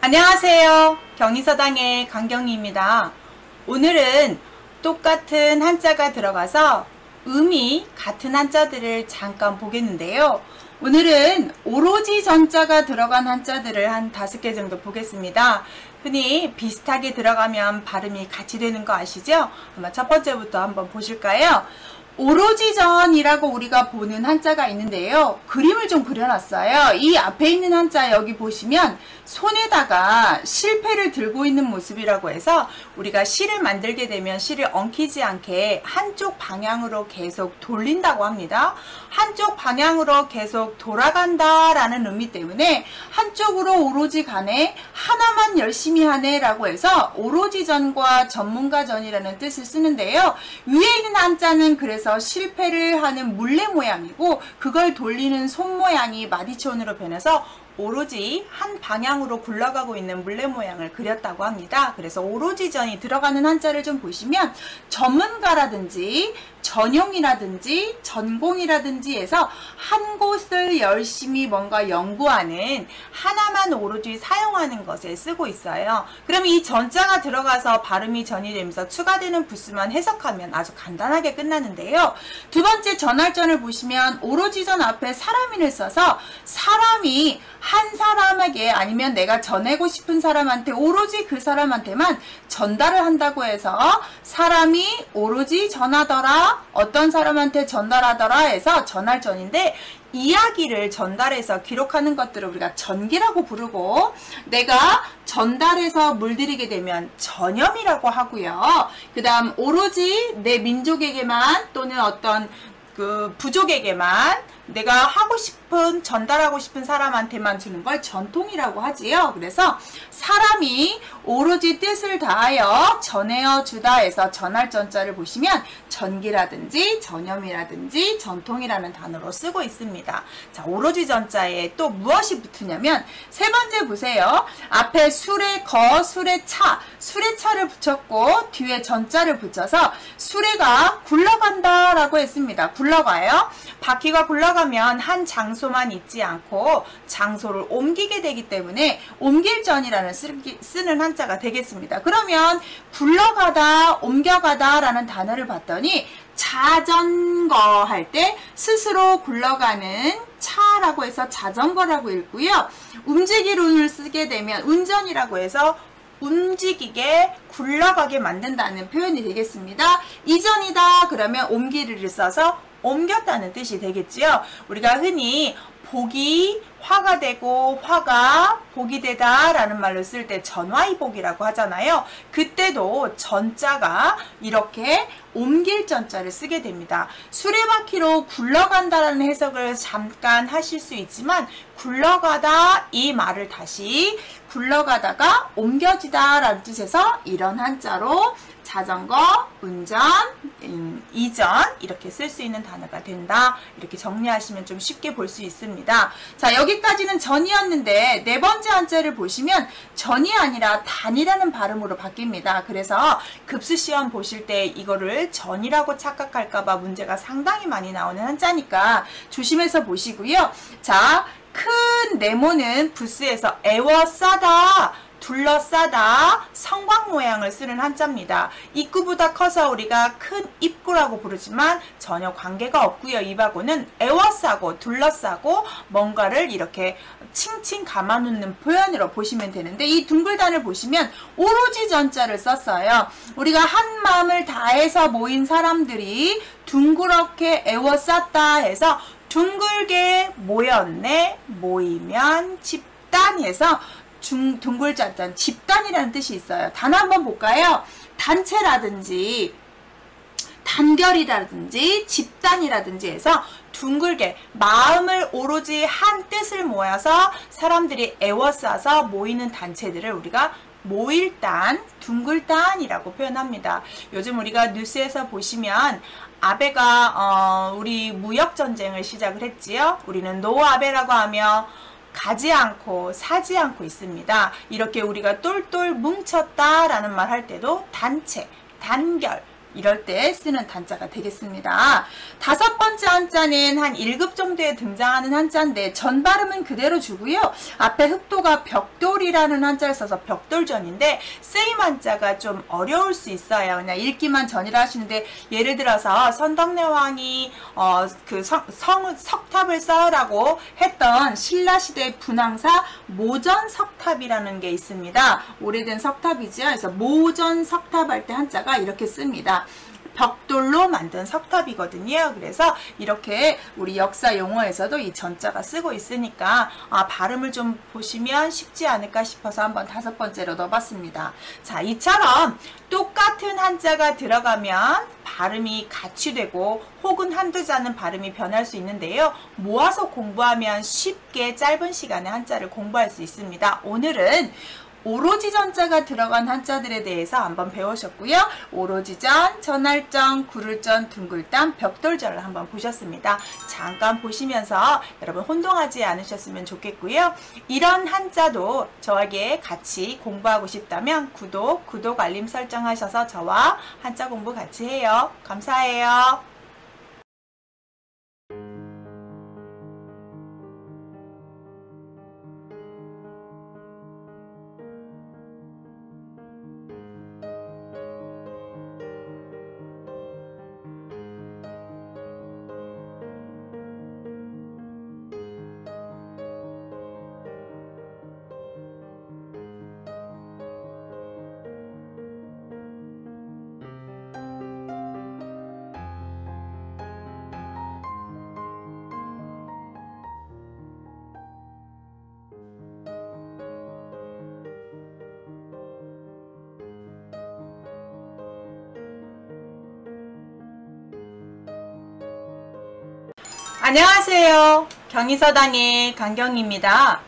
안녕하세요. 경희서당의 강경희입니다. 오늘은 똑같은 한자가 들어가서 음이 같은 한자들을 잠깐 보겠는데요. 오늘은 오로지 전자가 들어간 한자들을 한 5개 정도 보겠습니다. 흔히 비슷하게 들어가면 발음이 같이 되는 거 아시죠? 아마 첫 번째부터 한번 보실까요? 오로지전이라고 우리가 보는 한자가 있는데요. 그림을 좀 그려놨어요. 이 앞에 있는 한자 여기 보시면 손에다가 실패를 들고 있는 모습이라고 해서 우리가 실을 만들게 되면 실을 엉키지 않게 한쪽 방향으로 계속 돌린다고 합니다. 한쪽 방향으로 계속 돌아간다 라는 의미 때문에 한쪽으로 오로지 가네, 하나만 열심히 하네 라고 해서 오로지전과 전문가전이라는 뜻을 쓰는데요. 위에 있는 한자는 그래서 실패를 하는 물레 모양이고 그걸 돌리는 손 모양이 마디촌으로 변해서 오로지 한 방향으로 굴러가고 있는 물레 모양을 그렸다고 합니다. 그래서 오로지전이 들어가는 한자를 좀 보시면 전문가라든지 전용이라든지 전공이라든지 해서 한 곳을 열심히 뭔가 연구하는 하나만 오로지 사용하는 것에 쓰고 있어요. 그럼 이 전자가 들어가서 발음이 전이 되면서 추가되는 부수만 해석하면 아주 간단하게 끝나는데요. 두 번째 전할전을 보시면 오로지전 앞에 사람인을 써서 사람이 한 사람에게 아니면 내가 전하고 싶은 사람한테 오로지 그 사람한테만 전달을 한다고 해서 사람이 오로지 전하더라, 어떤 사람한테 전달하더라 해서 전할전인데 이야기를 전달해서 기록하는 것들을 우리가 전기라고 부르고 내가 전달해서 물들이게 되면 전염이라고 하고요. 그 다음 오로지 내 민족에게만 또는 어떤 그 부족에게만 내가 하고 싶은 전달하고 싶은 사람한테만 주는 걸 전통이라고 하지요. 그래서 사람이 오로지 뜻을 다하여 전해어 주다 해서 전할 전자를 보시면 전기라든지 전염이라든지 전통이라는 단어로 쓰고 있습니다. 자, 오로지 전자에 또 무엇이 붙으냐면 세 번째 보세요. 앞에 수레 거, 수레 차, 수레 차를 붙였고 뒤에 전자를 붙여서 수레가 굴러간다 라고 했습니다. 굴러가요. 바퀴가 굴러가면 한 장소만 있지 않고 장소를 옮기게 되기 때문에 옮길전이라는 쓰는 한자가 되겠습니다. 그러면 굴러가다, 옮겨가다 라는 단어를 봤더니 자전거 할 때 스스로 굴러가는 차라고 해서 자전거라고 읽고요. 움직일 운을 쓰게 되면 운전이라고 해서 움직이게 굴러가게 만든다는 표현이 되겠습니다. 이전이다 그러면 옮기를 써서 옮겼다는 뜻이 되겠지요. 우리가 흔히 복이 화가 되고 화가 복이 되다 라는 말로 쓸 때 전화이복이라고 하잖아요. 그때도 전자가 이렇게 옮길 전자를 쓰게 됩니다. 수레바퀴로 굴러간다라는 해석을 잠깐 하실 수 있지만 굴러가다 이 말을 다시 굴러가다가 옮겨지다 라는 뜻에서 이런 한자로 자전거, 운전, 이전 이렇게 쓸 수 있는 단어가 된다. 이렇게 정리하시면 좀 쉽게 볼 수 있습니다. 자, 여기까지는 전이었는데 네 번째 한자를 보시면 전이 아니라 단이라는 발음으로 바뀝니다. 그래서 급수시험 보실 때 이거를 전이라고 착각할까봐 문제가 상당히 많이 나오는 한자니까 조심해서 보시고요. 자, 큰 네모는 부스에서 에워싸다, 둘러싸다, 성광 모양을 쓰는 한자입니다. 입구보다 커서 우리가 큰 입구라고 부르지만 전혀 관계가 없고요. 입하고는 에워싸고 둘러싸고 뭔가를 이렇게 칭칭 감아놓는 표현으로 보시면 되는데 이 둥글단을 보시면 오로지 전자를 썼어요. 우리가 한 마음을 다해서 모인 사람들이 둥그렇게 에워쌌다 해서 둥글게 모였네, 모이면 집단해서 둥글자단, 집단이라는 뜻이 있어요. 단 한번 볼까요? 단체라든지 단결이라든지 집단이라든지 해서 둥글게 마음을 오로지 한 뜻을 모아서 사람들이 애워싸서 모이는 단체들을 우리가 모일단, 둥글단이라고 표현합니다. 요즘 우리가 뉴스에서 보시면 아베가 우리 무역전쟁을 시작을 했지요. 우리는 노아베라고 하며 가지 않고 사지 않고 있습니다. 이렇게 우리가 똘똘 뭉쳤다 라는 말 할 때도 단체, 단결, 이럴 때 쓰는 한자가 되겠습니다. 다섯 번째 한자는 한 1급 정도에 등장하는 한자인데 전 발음은 그대로 주고요. 앞에 흑도가 벽돌이라는 한자를 써서 벽돌전인데 쓰임 한자가 좀 어려울 수 있어요. 그냥 읽기만 전이라 하시는데 예를 들어서 선덕여왕이 석탑을 쌓으라고 했던 신라시대 분황사 모전석탑이라는 게 있습니다. 오래된 석탑이죠. 그래서 모전석탑 할 때 한자가 이렇게 씁니다. 벽돌로 만든 석탑이거든요. 그래서 이렇게 우리 역사 용어에서도 이 전자가 쓰고 있으니까 발음을 좀 보시면 쉽지 않을까 싶어서 한번 다섯 번째로 넣어봤습니다. 자, 이처럼 똑같은 한자가 들어가면 발음이 같이 되고 혹은 한두 자는 발음이 변할 수 있는데요. 모아서 공부하면 쉽게 짧은 시간에 한자를 공부할 수 있습니다. 오늘은 오로지 전자가 들어간 한자들에 대해서 한번 배우셨고요. 오로지전, 전할전, 구를전, 둥글담, 벽돌전을 한번 보셨습니다. 잠깐 보시면서 여러분 혼동하지 않으셨으면 좋겠고요. 이런 한자도 저에게 같이 공부하고 싶다면 구독, 알림 설정하셔서 저와 한자 공부 같이 해요. 감사해요. 안녕하세요. 경희서당의 강경입니다.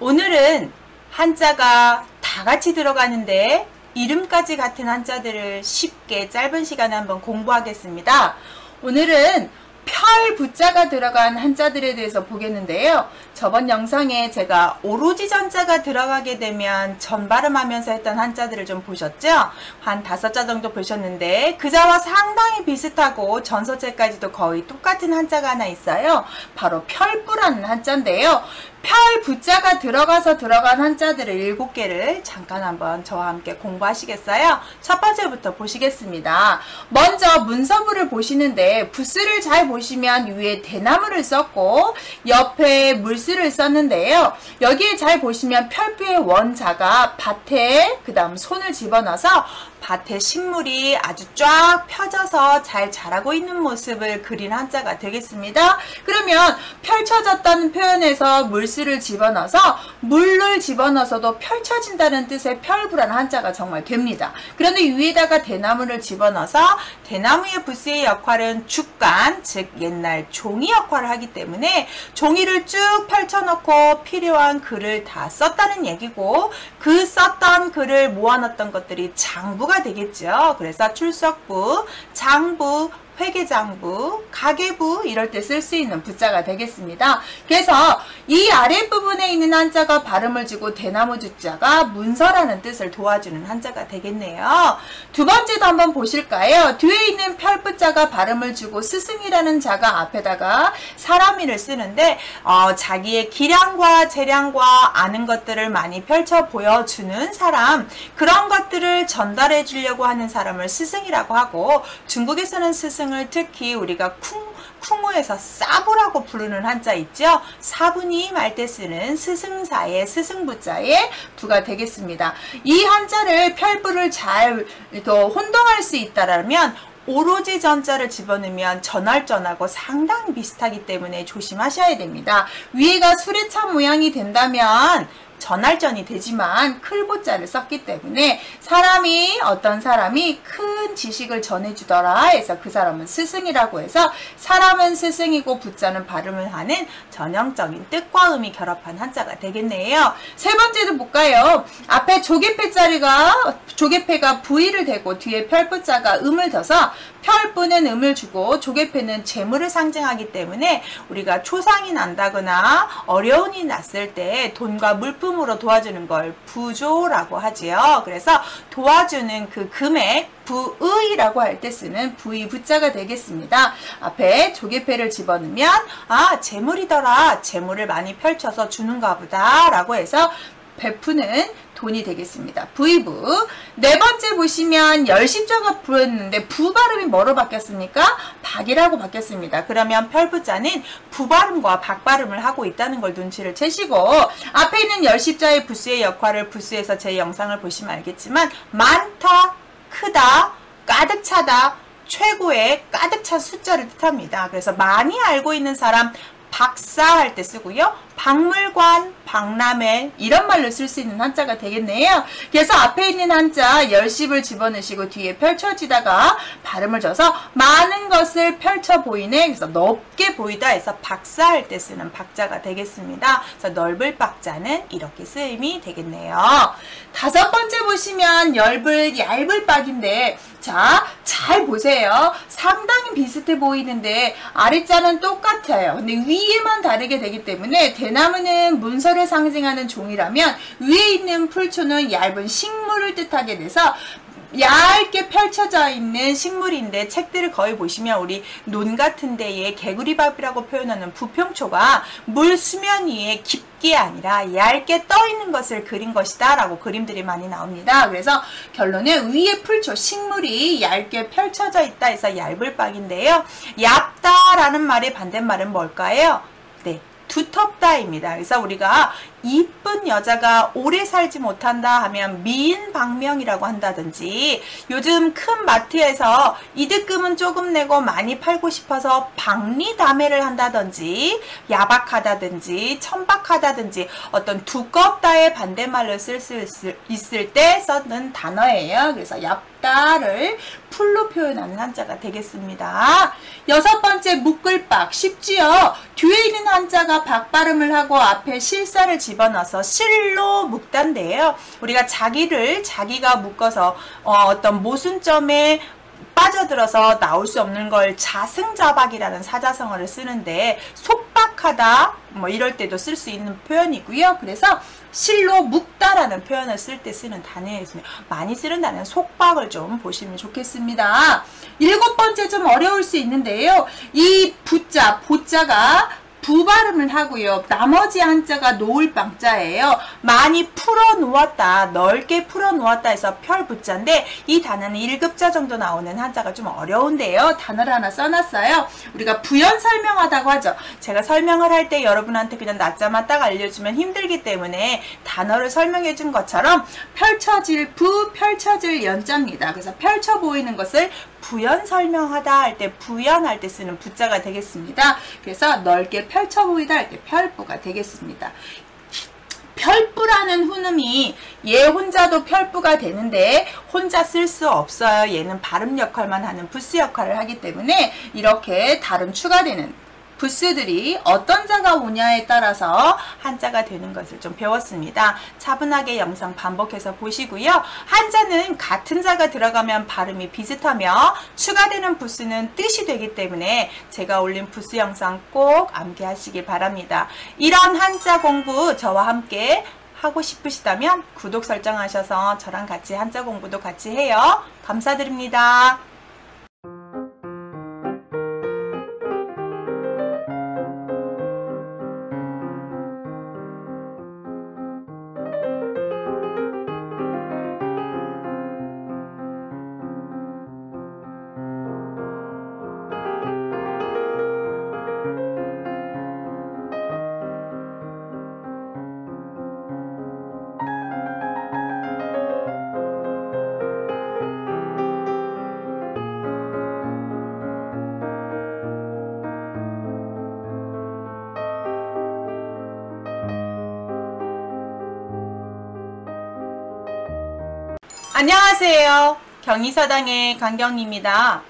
오늘은 한자가 다 같이 들어가는데 이름까지 같은 한자들을 쉽게 짧은 시간에 한번 공부하겠습니다. 오늘은 펼 부자가 들어간 한자들에 대해서 보겠는데요. 저번 영상에 제가 오로지 전자가 들어가게 되면 전 발음하면서 했던 한자들을 좀 보셨죠? 한 5자 정도 보셨는데 그 자와 상당히 비슷하고 전서체까지도 거의 똑같은 한자가 하나 있어요. 바로 펼부라는 한자인데요. 펼 부자가 들어가서 들어간 한자들을 7개를 잠깐 한번 저와 함께 공부하시겠어요? 첫 번째부터 보시겠습니다. 먼저 문서부를 보시는데 부스를 잘 보시면 위에 대나무를 썼고 옆에 물수를 썼는데요. 여기에 잘 보시면 펼부의 원자가 밭에 그 다음 손을 집어넣어서 밭에 식물이 아주 쫙 펴져서 잘 자라고 있는 모습을 그린 한자가 되겠습니다. 그러면 펼쳐졌다는 표현에서 물수를 집어넣어서 물을 집어넣어서도 펼쳐진다는 뜻의 펼부라는 한자가 정말 됩니다. 그런데 위에다가 대나무를 집어넣어서 대나무의 부스의 역할은 죽간, 즉 옛날 종이 역할을 하기 때문에 종이를 쭉 펼쳐놓고 필요한 글을 다 썼다는 얘기고 그 썼던 글을 모아놨던 것들이 장부가 되겠죠. 그래서 출석부, 장부, 회계장부, 가계부 이럴 때 쓸 수 있는 부자가 되겠습니다. 그래서 이 아랫부분에 있는 한자가 발음을 주고 대나무 주자가 문서라는 뜻을 도와주는 한자가 되겠네요. 두 번째도 한번 보실까요? 뒤에 있는 펼부자가 발음을 주고 스승이라는 자가 앞에다가 사람이를 쓰는데 자기의 기량과 재량과 아는 것들을 많이 펼쳐 보여주는 사람, 그런 것들을 전달해 주려고 하는 사람을 스승이라고 하고 중국에서는 스승 을 특히 우리가 쿵우에서 사부라고 부르는 한자 있죠. 사부님 할 때 쓰는 스승사의 스승부자의 부가 되겠습니다. 이 한자를 펼부를 잘 혼동할 수 있다라면 오로지 전자를 집어넣으면 전할전하고 상당히 비슷하기 때문에 조심하셔야 됩니다. 위에가 수레차 모양이 된다면 전할전이 되지만 클보자를 썼기 때문에 어떤 사람이 큰 지식을 전해주더라 해서 그 사람은 스승이라고 해서 사람은 스승이고 부자는 발음을 하는 전형적인 뜻과 음이 결합한 한자가 되겠네요. 세 번째도 볼까요? 앞에 조개패가 V를 대고 뒤에 펼부자가 음을 둬서 펴부는 음을 주고 조개패는 재물을 상징하기 때문에 우리가 초상이 난다거나 어려운 일이 났을 때 돈과 물품으로 도와주는 걸 부조라고 하지요. 그래서 도와주는 그 금액 부의라고 할 때 쓰는 부의 부자가 되겠습니다. 앞에 조개패를 집어넣으면 재물이더라. 재물을 많이 펼쳐서 주는가 보다 라고 해서 베푸는 돈이 되겠습니다. 부의부. 네 번째 보시면 열십자가 부였는데 부 발음이 뭐로 바뀌었습니까? 박이라고 바뀌었습니다. 그러면 펼부자는 부 발음과 박 발음을 하고 있다는 걸 눈치를 채시고, 앞에 있는 열십자의 부수의 역할을 부수에서 제 영상을 보시면 알겠지만 많다, 크다, 가득 차다, 최고의 가득 찬 숫자를 뜻합니다. 그래서 많이 알고 있는 사람 박사 할 때 쓰고요. 박물관, 박람회 이런 말로 쓸 수 있는 한자가 되겠네요. 그래서 앞에 있는 한자 열십을 집어넣으시고 뒤에 펼쳐지다가 발음을 줘서 많은 것을 펼쳐 보이네. 그래서 넓게 보이다 해서 박사 할 때 쓰는 박자가 되겠습니다. 그래서 넓을 박자는 이렇게 쓰임이 되겠네요. 다섯 번째 보시면 얇을 박인데, 자, 잘 보세요. 상당히 비슷해 보이는데 아래자는 똑같아요. 근데 위에만 다르게 되기 때문에 대나무는 문서를 상징하는 종이라면 위에 있는 풀초는 얇은 식물을 뜻하게 돼서 얇게 펼쳐져 있는 식물인데, 책들을 거의 보시면 우리 논 같은 데에 개구리밥이라고 표현하는 부평초가 물 수면 위에 깊게 아니라 얇게 떠 있는 것을 그린 것이다 라고 그림들이 많이 나옵니다. 그래서 결론은 위에 풀초 식물이 얇게 펼쳐져 있다 해서 얇을 박인데요. 얇다 라는 말의 반대말은 뭘까요? 네, 두텁다입니다. 그래서 우리가 이쁜 여자가 오래 살지 못한다 하면 미인방명이라고 한다든지, 요즘 큰 마트에서 이득금은 조금 내고 많이 팔고 싶어서 박리다매를 한다든지, 야박하다든지 천박하다든지 어떤 두껍다의 반대말로 쓸 수 있을 때 쓰는 단어예요. 그래서 얇다를 풀로 표현하는 한자가 되겠습니다. 여섯 번째 묶을박 쉽지요. 뒤에 있는 한자가 박 발음을 하고 앞에 실사를 집어넣어서 실로 묶단데요. 우리가 자기가 묶어서 어떤 모순점에 빠져들어서 나올 수 없는 걸 자승자박이라는 사자성어를 쓰는데, 속박하다 뭐 이럴 때도 쓸 수 있는 표현이고요. 그래서 실로 묶다라는 표현을 쓸 때 쓰는 단어였습니다. 많이 쓰는 단어는 속박을 좀 보시면 좋겠습니다. 일곱 번째 좀 어려울 수 있는데요. 이 부자, 보자가 부 발음을 하고요. 나머지 한자가 놓을 방자예요. 많이 풀어 놓았다, 넓게 풀어 놓았다 해서 펼부자인데, 이 단어는 1급자 정도 나오는 한자가 좀 어려운데요. 단어를 하나 써놨어요. 우리가 부연 설명하다고 하죠. 제가 설명을 할 때 여러분한테 그냥 낮자만 딱 알려주면 힘들기 때문에 단어를 설명해 준 것처럼 펼쳐질 부, 펼쳐질 연자입니다. 그래서 펼쳐 보이는 것을 부연 설명하다 할 때, 부연할 때 쓰는 부자가 되겠습니다. 그래서 넓게 펼쳐 보이다 할 때 펼부가 되겠습니다. 펼부라는 훈음이 얘 혼자도 펼부가 되는데 혼자 쓸 수 없어요. 얘는 발음 역할만 하는 부스 역할을 하기 때문에 이렇게 다른 추가되는 부스들이 어떤 자가 오냐에 따라서 한자가 되는 것을 좀 배웠습니다. 차분하게 영상 반복해서 보시고요. 한자는 같은 자가 들어가면 발음이 비슷하며 추가되는 부스는 뜻이 되기 때문에 제가 올린 부스 영상 꼭 암기하시기 바랍니다. 이런 한자 공부 저와 함께 하고 싶으시다면 구독 설정하셔서 저랑 같이 한자 공부도 같이 해요. 감사드립니다. 안녕하세요. 경희서당의 강경입니다.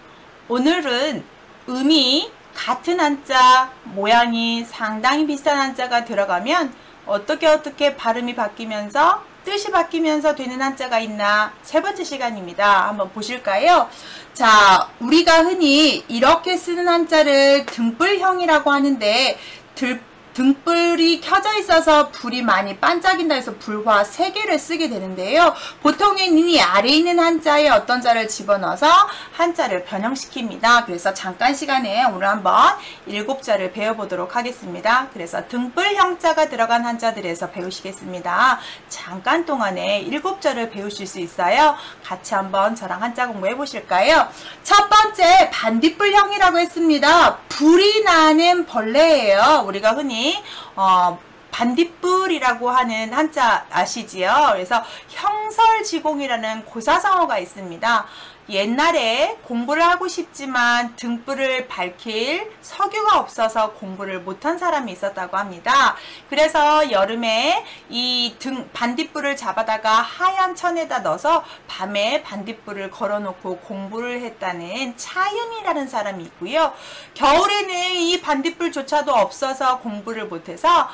오늘은 음이 같은 한자, 모양이 상당히 비슷한 한자가 들어가면 어떻게 발음이 바뀌면서 뜻이 바뀌면서 되는 한자가 있나? 세 번째 시간입니다. 한번 보실까요? 자, 우리가 흔히 이렇게 쓰는 한자를 등불형이라고 하는데 등불이 켜져 있어서 불이 많이 반짝인다 해서 불화 3개를 쓰게 되는데요. 보통은 이 아래에 있는 한자에 어떤 자를 집어넣어서 한자를 변형시킵니다. 그래서 잠깐 시간에 오늘 한번 7자를 배워보도록 하겠습니다. 그래서 등불형자가 들어간 한자들에서 배우시겠습니다. 잠깐 동안에 7자를 배우실 수 있어요. 같이 한번 저랑 한자 공부해 보실까요? 첫 번째 반딧불형이라고 했습니다. 불이 나는 벌레예요. 우리가 흔히 반딧불이라고 하는 한자 아시지요? 그래서 형설지공이라는 고사성어가 있습니다. 옛날에 공부를 하고 싶지만 등불을 밝힐 석유가 없어서 공부를 못한 사람이 있었다고 합니다. 그래서 여름에 이 반딧불을 잡아다가 하얀 천에다 넣어서 밤에 반딧불을 걸어놓고 공부를 했다는 차윤이라는 사람이 있고요. 겨울에는 이 반딧불조차도 없어서 공부를 못해서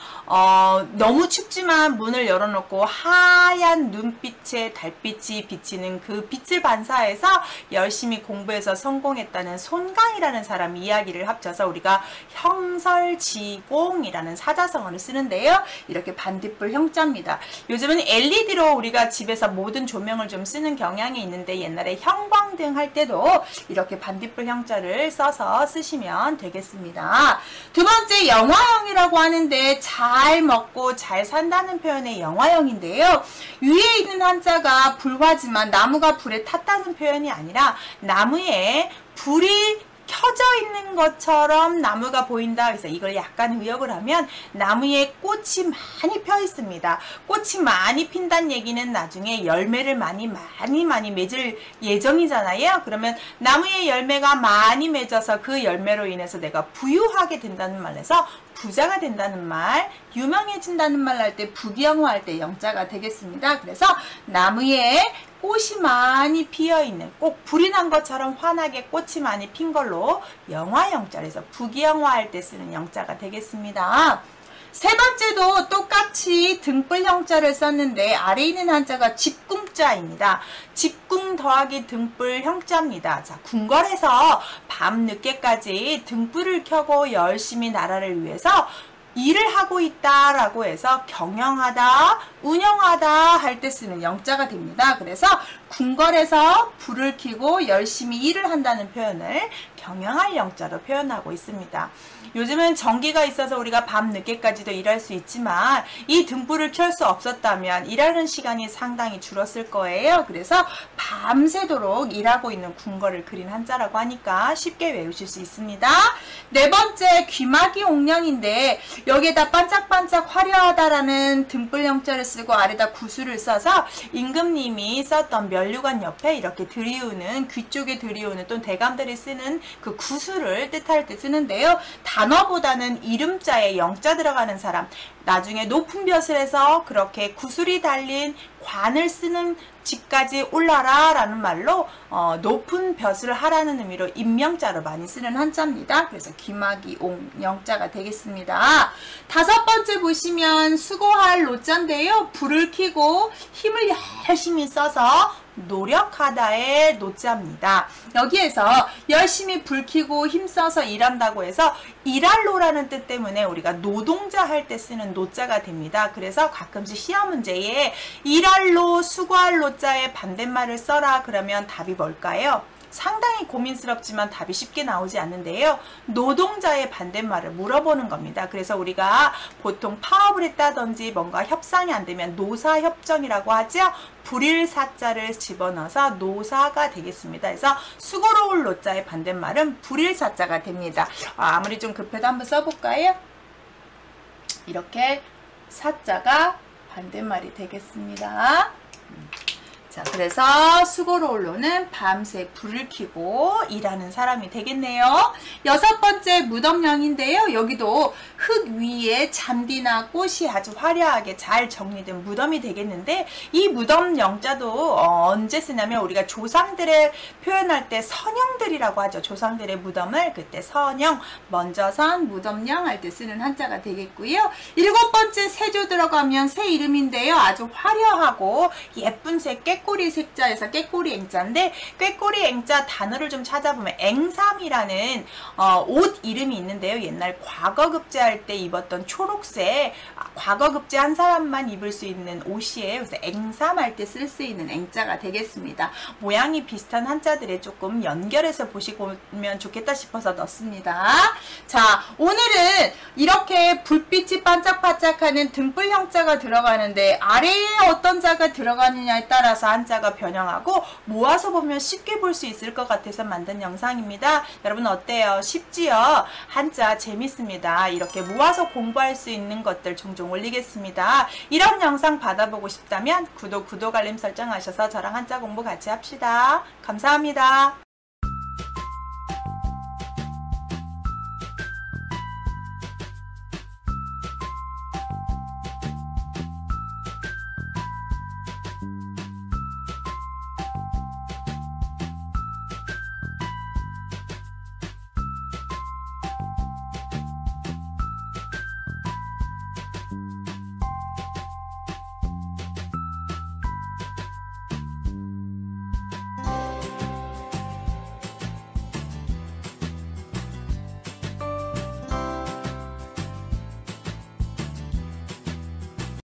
너무 춥지만 문을 열어놓고 하얀 눈빛에 달빛이 비치는 그 빛을 반사해서 열심히 공부해서 성공했다는 손강이라는 사람 이야기를 합쳐서 우리가 형설지공이라는 사자성어를 쓰는데요. 이렇게 반딧불 형자입니다. 요즘은 LED로 우리가 집에서 모든 조명을 좀 쓰는 경향이 있는데 옛날에 형광등 할 때도 이렇게 반딧불 형자를 써서 쓰시면 되겠습니다. 두 번째 영화형이라고 하는데 잘 먹고 잘 산다는 표현의 영화형인데요. 위에 있는 한자가 불화지만 나무가 불에 탔다는 표현이 아니라 나무에 불이 켜져 있는 것처럼 나무가 보인다. 그래서 이걸 약간 의역을 하면 나무에 꽃이 많이 펴 있습니다. 꽃이 많이 핀다는 얘기는 나중에 열매를 많이 맺을 예정이잖아요. 그러면 나무에 열매가 많이 맺어서 그 열매로 인해서 내가 부유하게 된다는 말에서 부자가 된다는 말, 유명해진다는 말 할 때 부귀영화할 때 영자가 되겠습니다. 그래서 나무에 꽃이 많이 피어있는, 꼭 불이 난 것처럼 환하게 꽃이 많이 핀 걸로 영화영자에서 부귀영화할 때 쓰는 영자가 되겠습니다. 세 번째도 똑같이 등불 형자를 썼는데 아래에 있는 한자가 집궁자입니다. 집궁 더하기 등불 형자입니다. 자, 궁궐에서 밤 늦게까지 등불을 켜고 열심히 나라를 위해서 일을 하고 있다라고 해서 경영하다, 운영하다 할 때 쓰는 영자가 됩니다. 그래서 궁궐에서 불을 켜고 열심히 일을 한다는 표현을 경영할 영자로 표현하고 있습니다. 요즘은 전기가 있어서 우리가 밤 늦게까지도 일할 수 있지만 이 등불을 켤 수 없었다면 일하는 시간이 상당히 줄었을 거예요. 그래서 밤새도록 일하고 있는 궁궐을 그린 한자라고 하니까 쉽게 외우실 수 있습니다. 네 번째 귀마기 옥령인데 여기에다 반짝반짝 화려하다라는 등불 형자를 쓰고 아래다 구수를 써서 임금님이 썼던 면류관 옆에 이렇게 들이우는, 귀 쪽에 들이우는 또는 대감들이 쓰는 그 구수를 뜻할 때 쓰는데요. 단어보다는 이름자에 영자 들어가는 사람, 나중에 높은 벼슬에서 그렇게 구슬이 달린 관을 쓰는 집까지 올라라 라는 말로 높은 벼슬을 하라는 의미로 임명자로 많이 쓰는 한자입니다. 그래서 귀마기 옥 영자가 되겠습니다. 다섯 번째 보시면 수고할 노자인데요. 불을 켜고 힘을 열심히 써서 노력하다의 노자입니다. 여기에서 열심히 불 켜고 힘써서 일한다고 해서 일할노라는 뜻 때문에 우리가 노동자 할 때 쓰는 노자가 됩니다. 그래서 가끔씩 시험 문제에 일할노, 수고할 노자의 반대말을 써라 그러면 답이 뭘까요? 상당히 고민스럽지만 답이 쉽게 나오지 않는데요. 노동자의 반대말을 물어보는 겁니다. 그래서 우리가 보통 파업을 했다든지 뭔가 협상이 안 되면 노사협정이라고 하죠. 불일사자를 집어넣어서 노사가 되겠습니다. 그래서 수고로울 노자의 반대말은 불일사자가 됩니다. 아무리 좀 급해도 한번 써볼까요? 이렇게 사자가 반대말이 되겠습니다. 자, 그래서 수고로 올로는 밤새 불을 켜고 일하는 사람이 되겠네요. 6번째 무덤령인데요. 여기도 흙 위에 잔디나 꽃이 아주 화려하게 잘 정리된 무덤이 되겠는데, 이 무덤령자도 언제 쓰냐면 우리가 조상들을 표현할 때 선영들이라고 하죠. 조상들의 무덤을 그때 선영, 먼저선, 무덤령 할 때 쓰는 한자가 되겠고요. 7번째 세조 들어가면 새 이름인데요. 아주 화려하고 예쁜 새 꾀꼬리 색자에서 꾀꼬리 앵자인데, 꾀꼬리 앵자 단어를 좀 찾아보면 앵삼이라는 옷 이름이 있는데요. 옛날 과거급제할 때 입었던 초록색, 과거급제 한 사람만 입을 수 있는 옷이에요. 그래서 앵삼 할 때 쓸 수 있는 앵자가 되겠습니다. 모양이 비슷한 한자들에 조금 연결해서 보시면 좋겠다 싶어서 넣습니다. 자, 오늘은 이렇게 불빛이 반짝반짝하는 등불 형자가 들어가는데, 아래에 어떤 자가 들어가느냐에 따라서 한자가 변형하고 모아서 보면 쉽게 볼 수 있을 것 같아서 만든 영상입니다. 여러분 어때요? 쉽지요? 한자 재밌습니다. 이렇게 모아서 공부할 수 있는 것들 종종 올리겠습니다. 이런 영상 받아보고 싶다면 구독, 알림 설정하셔서 저랑 한자 공부 같이 합시다. 감사합니다.